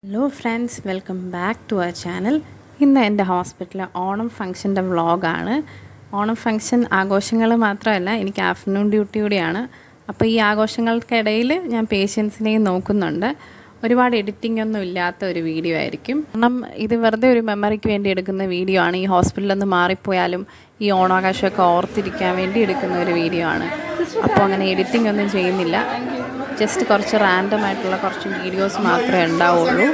Hello friends, welcome back to our channel. ഇന്ന് എൻ്റെ ഹോസ്പിറ്റലിലെ ഓണം ഫംഗ്ഷൻ്റെ വ്ളോഗാണ്. ഓണം ഫംഗ്ഷൻ ആഘോഷങ്ങൾ മാത്രമല്ല, എനിക്ക് ആഫ്റ്റർനൂൺ ഡ്യൂട്ടി കൂടിയാണ്. അപ്പോൾ ഈ ആഘോഷങ്ങൾക്കിടയിൽ ഞാൻ പേഷ്യൻസിനെയും നോക്കുന്നുണ്ട്. ഒരുപാട് എഡിറ്റിംഗ് ഒന്നും ഇല്ലാത്ത ഒരു വീഡിയോ ആയിരിക്കും. കാരണം ഇത് വെറുതെ ഒരു മെമ്മറിക്ക് വേണ്ടി എടുക്കുന്ന വീഡിയോ ആണ്. ഈ ഹോസ്പിറ്റലിൽ നിന്ന് മാറിപ്പോയാലും ഈ ഓണാഘോഷമൊക്കെ ഓർത്തിരിക്കാൻ വേണ്ടി എടുക്കുന്ന ഒരു വീഡിയോ ആണ്. അപ്പോൾ അങ്ങനെ എഡിറ്റിംഗ് ഒന്നും ചെയ്യുന്നില്ല. ജസ്റ്റ് കുറച്ച് റാൻഡം ആയിട്ടുള്ള കുറച്ച് വീഡിയോസ് മാത്രമേ ഉണ്ടാവുള്ളൂ.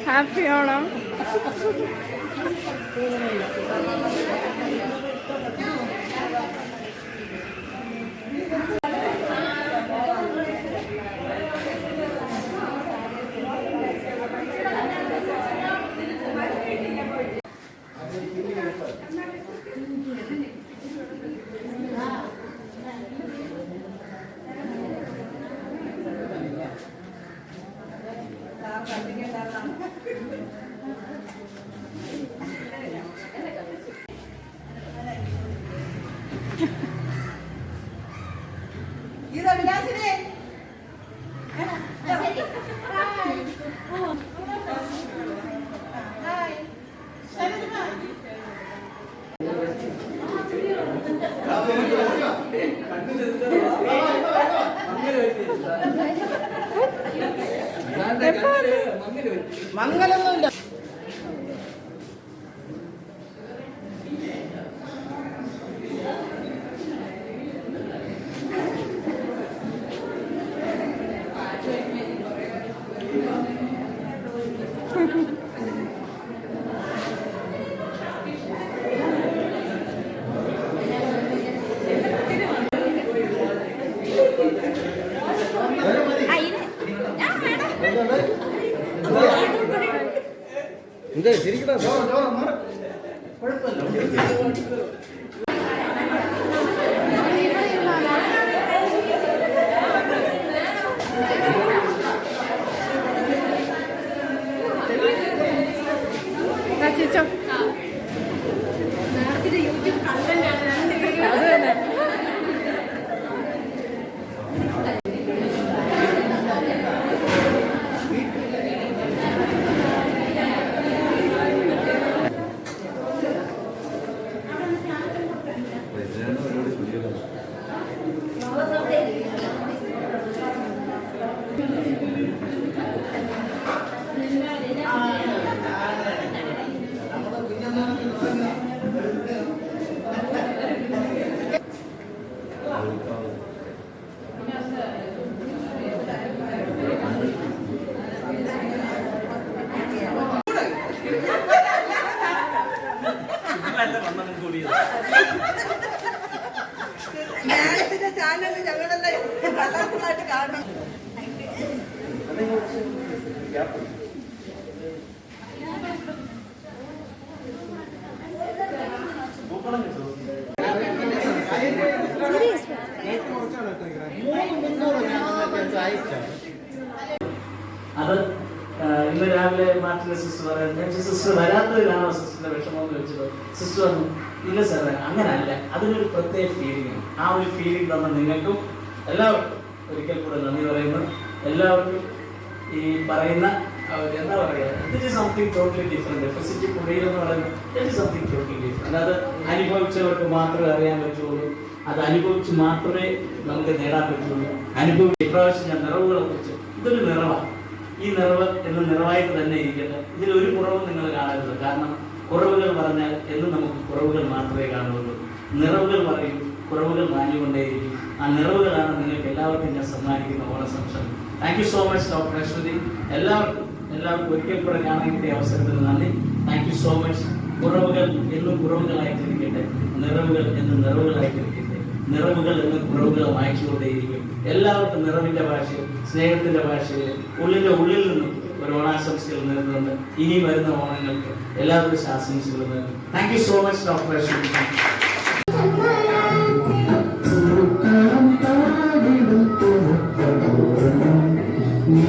ഹാപ്പി ഓണം. മംഗലൊന്നുമില്ല. ചാനൽ ഞങ്ങളെല്ലാം കളർഫുള്ളായിട്ട് കാണണം. അത് ഇന്ന് രാവിലെ മാർട്ടിന്റെ സിസ്റ്റർ പറയുന്നത്, സിസ്റ്റർ വരാത്തതിലാണോ സിസ്റ്ററിന്റെ വിഷമം എന്ന് വെച്ചത്. സിസ്റ്റർ പറഞ്ഞു, ഇല്ല സാറേ അങ്ങനല്ല, അതിനൊരു പ്രത്യേക ഫീലിംഗ്. ആ ഒരു ഫീലിംഗ് തന്ന നിങ്ങൾക്കും എല്ലാവർക്കും ഒരിക്കൽ കൂടെ നന്ദി പറയുന്നു. എല്ലാവർക്കും ഈ പറയുന്ന എന്താ പറയുക, it is something totally different. Facility പുഴയിൽ എന്ന് പറയുന്നത് it is something totally different. അത് അനുഭവിച്ചവർക്ക് മാത്രമേ അറിയാൻ പറ്റുള്ളൂ. അത് അനുഭവിച്ച് മാത്രമേ നമുക്ക് നേടാൻ പറ്റുള്ളൂ. ഇപ്രാവശ്യം ഞാൻ നിറവുകളെ കുറിച്ച്, ഇതൊരു നിറവാണ്. ഈ നിറവ് എന്ന് നിറവായിട്ട് തന്നെ ഇരിക്കട്ടെ. ഇതിലൊരു കുറവും നിങ്ങൾ കാണരുത്. കാരണം കുറവുകൾ പറഞ്ഞാൽ എന്നും നമുക്ക് കുറവുകൾ മാത്രമേ കാണുള്ളൂ. നിറവുകൾ പറയും, കുറവുകൾ മാഞ്ഞുകൊണ്ടേയിരിക്കും. ആ നിറവുകളാണ് നിങ്ങൾക്ക് എല്ലാവർക്കും ഞാൻ സമ്മാനിക്കുന്ന ഓണസംശയം. Thank you so much doctor Aswathy. എല്ലാവർക്കും ഒരിക്കൽ കൂടെ കാണാൻ കിട്ടിയ അവസരത്തിന് നന്ദി. Thank you so much. കുറവുകൾ എന്നും കുറവുകളായിട്ടിരിക്കട്ടെ, നിറവുകൾ എന്നും നിറവുകളായിട്ടിരിക്കട്ടെ. നിറവുകൾ എന്നും കുറവുകൾ വായിച്ചുകൊണ്ടേയിരിക്കും. എല്ലാവർക്കും നിറവിന്റെ ഭാഷയിൽ, സ്നേഹത്തിന്റെ ഭാഷയിൽ, ഉള്ളിൽ നിന്നും ഒരു ഓണാശംസകൾ നേർന്നുകൊണ്ട് ഇനി വരുന്ന ഓണങ്ങൾക്ക് എല്ലാവരും ആശംസകൾ നേർന്നു. Thank you so much doctor Aswathy. നീ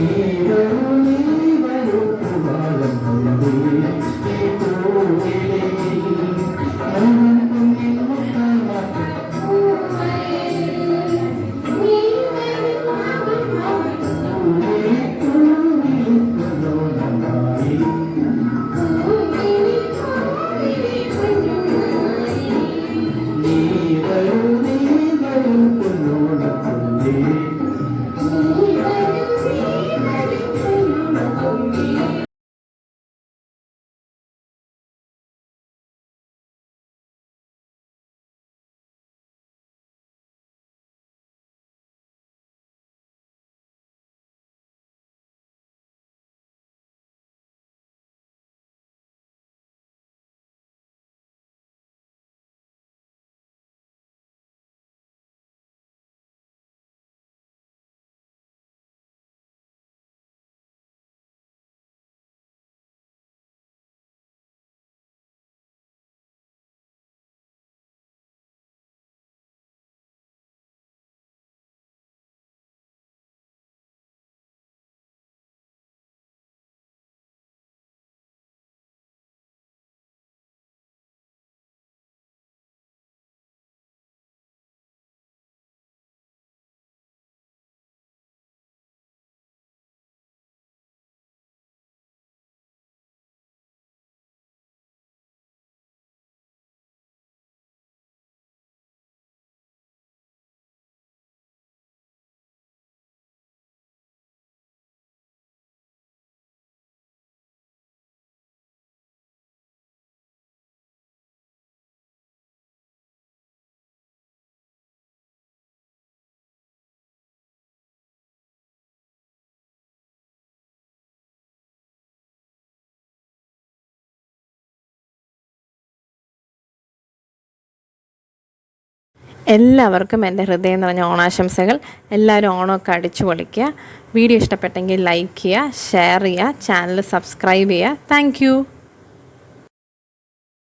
എല്ലാവർക്കും എൻ്റെ ഹൃദയം നിറഞ്ഞ ഓണാശംസകൾ. എല്ലാവരും ഓണമൊക്കെ അടിച്ചു പൊളിക്കുക. വീഡിയോ ഇഷ്ടപ്പെട്ടെങ്കിൽ ലൈക്ക് ചെയ്യുക, ഷെയർ ചെയ്യുക, ചാനൽ സബ്സ്ക്രൈബ് ചെയ്യുക. താങ്ക്